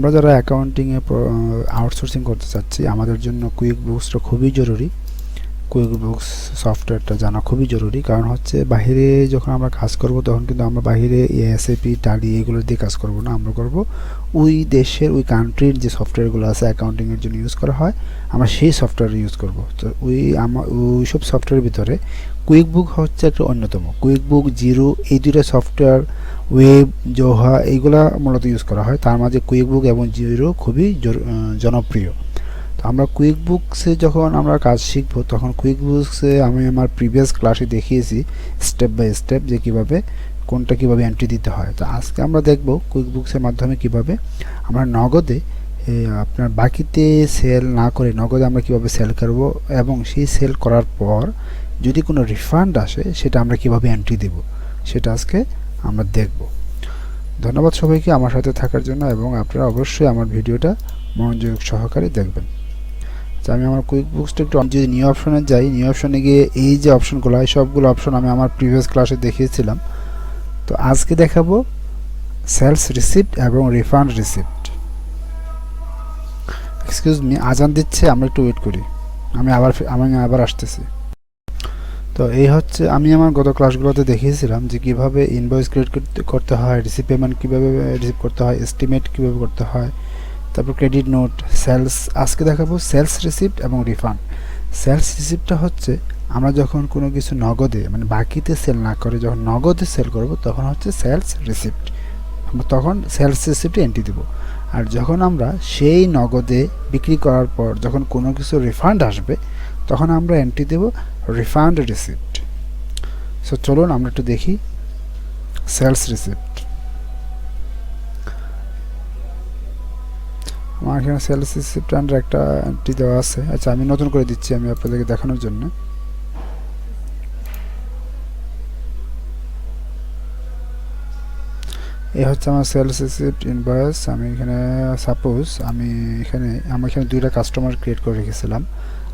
আমরা যারা অ্যাকাউন্টিংয়ে আউটসোর্সিং করতে চাচ্ছি আমাদের জন্য কুইক বুকসটা খুবই জরুরি। কুইক বুকস সফটওয়্যারটা জানা খুবই জরুরি, কারণ হচ্ছে বাইরে যখন আমরা কাজ করব তখন কিন্তু আমরা বাইরে এসএপি টালি এগুলো দিয়ে কাজ করব না, আমরা করব ওই দেশের ওই কান্ট্রির যে সফটওয়্যারগুলো আছে অ্যাকাউন্টিংয়ের জন্য ইউজ করা হয়, আমরা সেই সফটওয়্যার ইউজ করব। তো ওই সব সফটওয়্যারের ভিতরে কুইক বুক হচ্ছে একটা অন্যতম। কুইক বুক, জিরো, এই দুটো সফটওয়্যার, ওয়েব, জোহা এইগুলা মূলত ইউজ করা হয়। তার মাঝে কুইক বুক এবং জিরো খুবই জনপ্রিয়। তো আমরা কুইক বুকসে যখন আমরা কাজ শিখব তখন কুইক বুকসে আমি আমার প্রিভিয়াস ক্লাসে দেখিয়েছি স্টেপ বাই স্টেপ যে কীভাবে কোনটা কীভাবে এন্ট্রি দিতে হয়। তো আজকে আমরা দেখব কুইক বুকসের মাধ্যমে কিভাবে আমরা নগদে আপনার বাকিতে সেল না করে নগদে আমরা কিভাবে সেল করব, এবং সেই সেল করার পর যদি কোনো রিফান্ড আসে সেটা আমরা কিভাবে এন্ট্রি দেব সেটা আজকে আমরা দেখব। ধন্যবাদ সবাইকে আমার সাথে থাকার জন্য, এবং আপনারা অবশ্যই আমার ভিডিওটা মনোযোগ সহকারে দেখবেন। আমি আমার কুইক বুকসটা একটু যদি নিউ অপশনে যাই, নিউ অপশনে গিয়ে এই যে অপশনগুলো এই সবগুলো অপশন আমি আমার প্রিভিয়াস ক্লাসে দেখিয়েছিলাম। তো আজকে দেখাবো সেলস রিসিপ্ট এবং রিফান্ড রিসিপ্ট। এক্সকিউজ মি, আজান দিচ্ছে, আমরা একটু ওয়েট করি, আমি আবার আসতেছি। তো এই হচ্ছে আমি আমার গত ক্লাসগুলোতে দেখিয়েছিলাম যে কিভাবে ইনভয়েস ক্রিয়েট করতে হয়, রিসিভ পেমেন্ট কীভাবে রিসিভ করতে হয়, এস্টিমেট কীভাবে করতে হয়, তারপর ক্রেডিট নোট, সেলস। আজকে দেখাবো সেলস রিসিপ্ট এবং রিফান্ড। সেলস রিসিপ্টটা হচ্ছে আমরা যখন কোনো কিছু নগদে মানে বাকিতে সেল না করে যখন নগদে সেল করব তখন হচ্ছে সেলস রিসিপ্ট, আমরা তখন সেলস রিসিপ্টে এন্ট্রি দেব। আর যখন আমরা সেই নগদে বিক্রি করার পর যখন কোনো কিছু রিফান্ড আসবে তখন আমরা এন্ট্রি দেব রিফান্ড রিসিপ্ট। সো চলুন আমরা একটু দেখি সেলস রিসিপ্ট। আমার এখানে সেলস রিসিপ্ট আন্ডার একটা এন্ট্রি দেওয়া আছে। আচ্ছা, আমি নতুন করে দিচ্ছি আমি আপনাদেরকে দেখানোর জন্য। এই হচ্ছে আমার সেলস রিসিপ্ট ইনভয়েস। আমি এখানে সাপোজ আমার এখানে দুইটা কাস্টমার ক্রিয়েট করে রেখেছিলাম।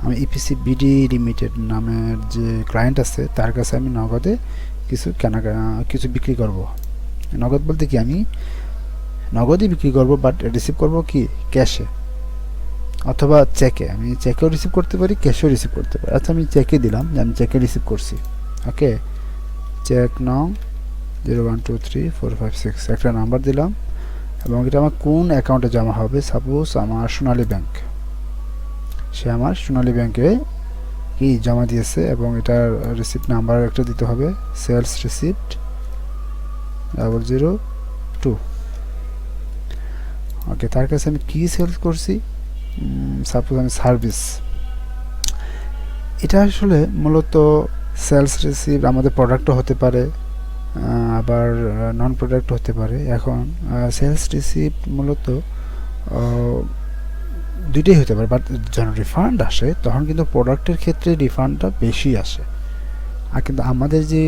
আমি ইপিসি বিডি লিমিটেড নামের যে ক্লায়েন্ট আছে তার কাছে আমি নগদে কিছু বিক্রি করব। নগদ বলতে কি, আমি নগদই বিক্রি করব, বাট রিসিভ করব কি ক্যাশে অথবা চেকে। আমি চেকেও রিসিভ করতে পারি, ক্যাশেও রিসিভ করতে পারি। আচ্ছা, আমি চেকে দিলাম যে আমি চেকে রিসিভ করছি। ওকে, চেক নং 012345 একটা নাম্বার দিলাম, এবং এটা আমার কোন অ্যাকাউন্টে জমা হবে। সাপোজ আমার সোনালী ব্যাংক, সে আমার সোনালী ব্যাংকে কি জমা দিয়েছে, এবং এটার রিসিপ্ট নাম্বার একটা দিতে হবে, সেলস রিসিপ্ট 002। ওকে, তার কাছে আমি কি সেলস করছি, সাপোজ আমি সার্ভিস। এটা আসলে মূলত সেলস রিসিপ্ট আমাদের প্রোডাক্টও হতে পারে, আবার নন প্রোডাক্ট হতে পারে। এখন সেলস রিসিপ্ট মূলত দুইটাই হতে পারে, বাট যখন রিফান্ড আসে তখন কিন্তু প্রোডাক্টের ক্ষেত্রে রিফান্ডটা বেশি আসে। আর কিন্তু আমাদের যে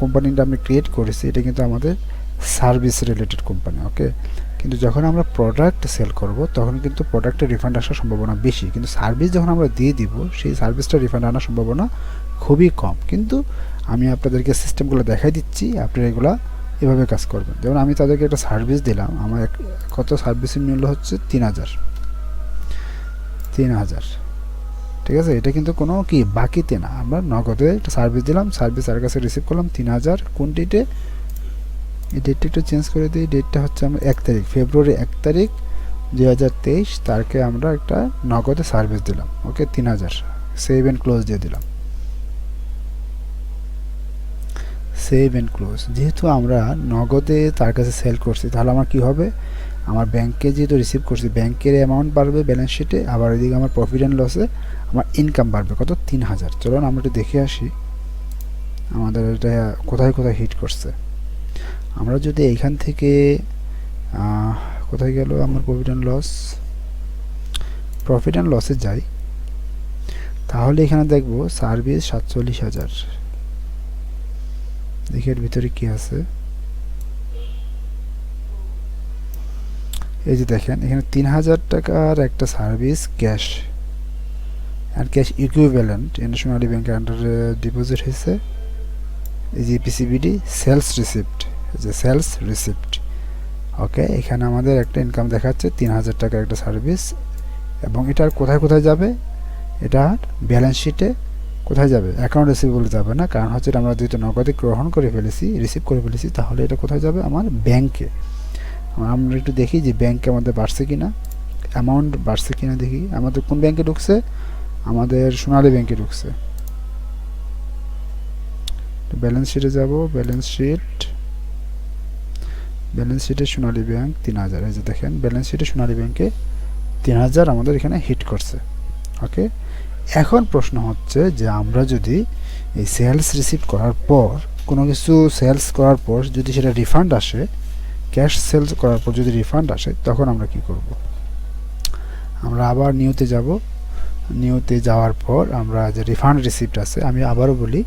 কোম্পানিটা আমি ক্রিয়েট করেছি এটা কিন্তু আমাদের সার্ভিস রিলেটেড কোম্পানি। ওকে, কিন্তু যখন আমরা প্রোডাক্ট সেল করব তখন কিন্তু প্রোডাক্টের রিফান্ড আসার সম্ভাবনা বেশি, কিন্তু সার্ভিস যখন আমরা দিয়ে দিব সেই সার্ভিসটা রিফান্ড আনার সম্ভাবনা খুবই কম। কিন্তু আমি আপনাদেরকে সিস্টেমগুলো দেখাই দিচ্ছি, আপনারা এগুলো এভাবে কাজ করবেন। যেমন আমি তাদেরকে একটা সার্ভিস দিলাম, আমার কত সার্ভিসের মূল্য হচ্ছে 3000। ঠিক আছে, এটা কিন্তু কোনো কি বাকিতে না, আমরা নগদে একটা সার্ভিস দিলাম, সার্ভিস তার কাছে রিসিভ করলাম 3000। কোন ডেটে, এই ডেটটা একটু চেঞ্জ করে দিই। ডেটটা হচ্ছে আমরা 1 তারিখ, ফেব্রুয়ারি 1 তারিখ 2023 তারকে আমরা একটা নগদে সার্ভিস দিলাম। ওকে, 3000, সেভ অ্যান্ড ক্লোজ দিয়ে দিলাম। Save and close. যেহেতু আমরা নগদে তার কাছে সেল করছি তাহলে আমার কি হবে, আমার ব্যাংকে যেহেতু রিসিভ করছি ব্যাংকের অ্যামাউন্ট বাড়বে ব্যালেন্স শিটে, আবার এদিকে আমার প্রফিট অ্যান্ড লসে আমার ইনকাম বাড়বে কত, 3000। চলুন আমরা একটু দেখে আসি আমাদের এটা কোথায় কোথায় হিট করছে। আমরা যদি এইখান থেকে কোথায় গেল আমার প্রফিট অ্যান্ড লসে যাই, তাহলে এখানে দেখব সার্ভিস 47,000। দেখি এর ভিতরে কি আছে। এই যে দেখেন এখানে 3000 টাকার একটা service cash and cash equivalent Sonali ব্যাংকের আন্ডারে ডিপোজিট হয়েছে। এই যে পিসিবিডি সেলস রিসিপ্ট, যে সেলস রিসিপ্ট। ওকে, এখানে আমাদের একটা ইনকাম দেখাচ্ছে 3000 টাকার একটা সার্ভিস, এবং এটার কোথায় কোথায় যাবে, এটা ব্যালেন্স শিটে কোথায় যাবে, অ্যাকাউন্ট রিসিভেবল যাবে না, কারণ হচ্ছে আমরা যেহেতু নগদে গ্রহণ করে ফেলেছি, রিসিভ করে ফেলেছি, তাহলে এটা কোথায় যাবে, আমার ব্যাংকে। আমরা একটু দেখি যে ব্যাংকে আমাদের বাড়ছে কিনা, অ্যামাউন্ট বাড়ছে কিনা দেখি। আমাদের কোন ব্যাংকে ঢুকছে, আমাদের সোনালী ব্যাংকে ঢুকছে। ব্যালেন্স শিটে যাব, ব্যালেন্স শিটে সোনালী ব্যাংক 3000, এই যে দেখেন ব্যালেন্স শিটে সোনালী ব্যাংকে 3000 আমাদের এখানে হিট করছে। ওকে, এখন প্রশ্ন হচ্ছে যে আমরা যদি এই সেলস রিসিভ করার পর, কোনো কিছু সেলস করার পর যদি সেটা রিফান্ড আসে, ক্যাশ সেলস করার পর যদি রিফান্ড আসে, তখন আমরা কি করব। আমরা আবার নিউতে যাব, নিউতে যাওয়ার পর আমরা যে রিফান্ড রিসিপ্ট আছে, আমি আবারও বলি,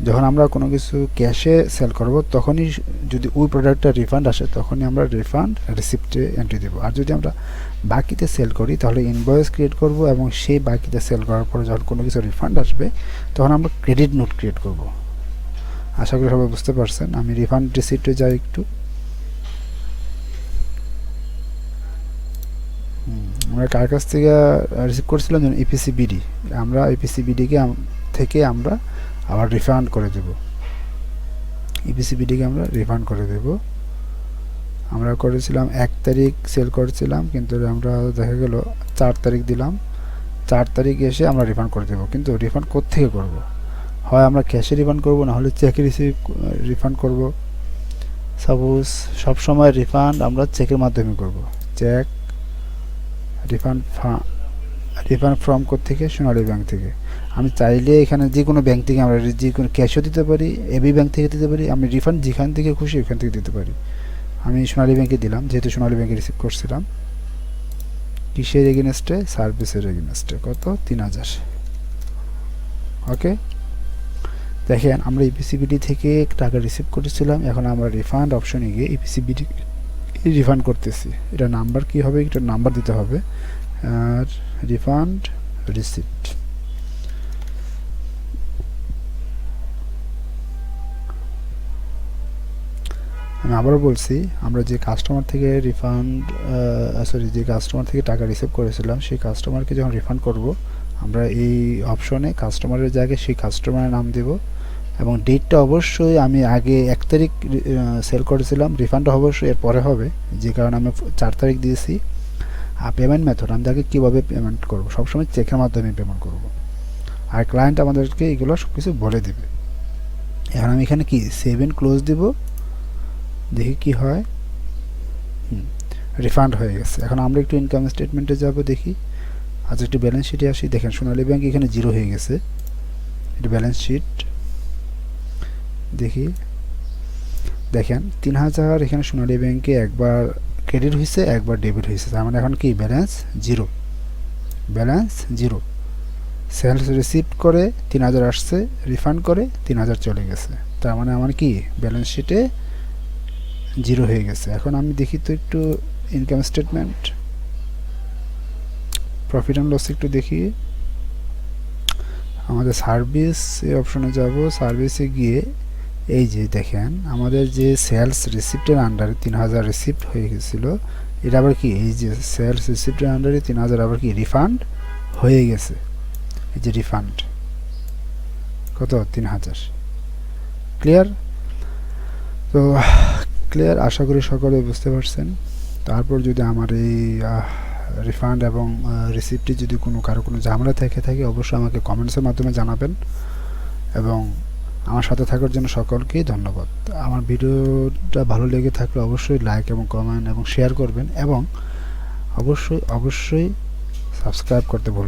যখন আমরা কোনো কিছু ক্যাশে সেল করব তখনই যদি ওই প্রোডাক্টটা রিফান্ড আসে তখনই আমরা রিফান্ড রিসিপ্টে এন্ট্রি দেবো। আর যদি আমরা বাকিতে সেল করি তাহলে ইনভয়েস ক্রিয়েট করব, এবং সেই বাকিতে সেল করার পরে যখন কোনো কিছু রিফান্ড আসবে তখন আমরা ক্রেডিট নোট ক্রিয়েট করব। আশা করি সবাই বুঝতে পারছেন। আমি রিফান্ড রিসিপ্টে যাই একটু। আমরা কার কাছ থেকে রিসিভ করছিলাম, যেন ইপিসিবিডি, আমরা ইপিসিবিডিকে থেকে আমরা আবার রিফান্ড করে দেব, ইপিসিবিডিকে আমরা রিফান্ড করে দেব। আমরা করেছিলাম 1 তারিখ সেল করেছিলাম, কিন্তু আমরা দেখা গেল 4 তারিখ দিলাম, 4 তারিখ এসে আমরা রিফান্ড করে দেব। কিন্তু রিফান্ড কোত্থেকে করব, হয় আমরা ক্যাশে রিফান্ড করব, না হলে চেকে রিফান্ড করব। সাপোজ সবসময় রিফান্ড আমরা চেকের মাধ্যমে করব। চেক রিফান্ড ফ্রম থেকে সোনালী ব্যাংক থেকে। আমি চাইলে এখানে যে কোনো ব্যাংক থেকে আমরা যে কোনো ক্যাশও দিতে পারি, এবি ব্যাংক থেকে দিতে পারি, আমি রিফান্ড যেখান থেকে খুশি ওখান থেকে দিতে পারি। আমি সোনালী ব্যাংকে দিলাম, যেহেতু সোনালী ব্যাংকে রিসিভ করছিলাম। কিসের এগেনস্টে, সার্ভিসের এগেনস্টে, কত, 3000। ওকে, দেখেন আমরা ইপিসিবিডি থেকে টাকা রিসিভ করেছিলাম, এখন আমরা রিফান্ড অপশনে গিয়ে ইপিসিবিডি রিফান্ড করতেছি। এটা নাম্বার কি হবে, এটা নাম্বার দিতে হবে, আর রিফান্ড রিসিপ্ট। আমি আবারও বলছি, আমরা যে কাস্টমার থেকে যে কাস্টমার থেকে টাকা রিসিভ করেছিলাম সেই কাস্টমারকে যখন রিফান্ড করব, আমরা এই অপশনে কাস্টমারের জায়গায় সেই কাস্টমারের নাম দেব, এবং ডেটটা অবশ্যই আমি আগে 1 তারিখ সেল করেছিলাম, রিফান্ডটা অবশ্যই এর পরে হবে, যে কারণে আমি 4 তারিখ দিয়েছি। আর পেমেন্ট মেথড আমি তাকে কীভাবে পেমেন্ট করব, সবসময় চেকের মাধ্যমে পেমেন্ট করব, আর ক্লায়েন্ট আমাদেরকে এগুলো সব কিছু বলে দেবে। এখন আমি এখানে কি সেভ এন্ড ক্লোজ দিব, দেখি কি হয়। রিফান্ড হয়ে গেছে। এখন আমরা একটু ইনকাম স্টেটমেন্টে যাব, দেখি। আজ একটু ব্যালেন্স শিটে আসি, দেখেন সোনালী ব্যাংক এখানে 0 হয়ে গেছে। এটা ব্যালেন্স শিট দেখি, দেখেন 3000 এখানে সোনালী ব্যাংকে একবার ক্রেডিট হয়েছে, একবার ডেবিট হয়েছে, তার মানে এখন কি ব্যালেন্স 0, ব্যালেন্স 0। সেলস রিসিভ করে 3000 আসছে, রিফান্ড করে 3000 চলে গেছে, তার মানে আমার কি ব্যালেন্স শিটে 0 হয়ে গেছে। এখন আমি দেখি তো একটু income statement, profit and loss একটু দেখি। আমাদের সার্ভিস এই অপশনে যাব, সার্ভিসে গিয়ে এই যে দেখেন আমাদের যে সেলস রিসিপ্টের আন্ডারে 3000 রিসিপ্ট হয়ে গেছিলো, এটা আবার কি এই যে সেলস রিসিপ্টের আন্ডারে 3000 আবার কি রিফান্ড হয়ে গেছে। এই যে রিফান্ড কত, 3000। ক্লিয়ার? তো ক্লিয়ার, আশা করি সকলে বুঝতে পারছেন। তারপর যদি আমার এই রিফান্ড এবং রিসিপ্টে যদি কারো কোনো ঝামেলা থাকে অবশ্যই আমাকে কমেন্টসের মাধ্যমে জানাবেন, এবং আমার সাথে থাকার জন্য সকলকেই ধন্যবাদ। আমার ভিডিওটা ভালো লেগে থাকলে অবশ্যই লাইক এবং কমেন্ট এবং শেয়ার করবেন, এবং অবশ্যই সাবস্ক্রাইব করতে ভুলবেন।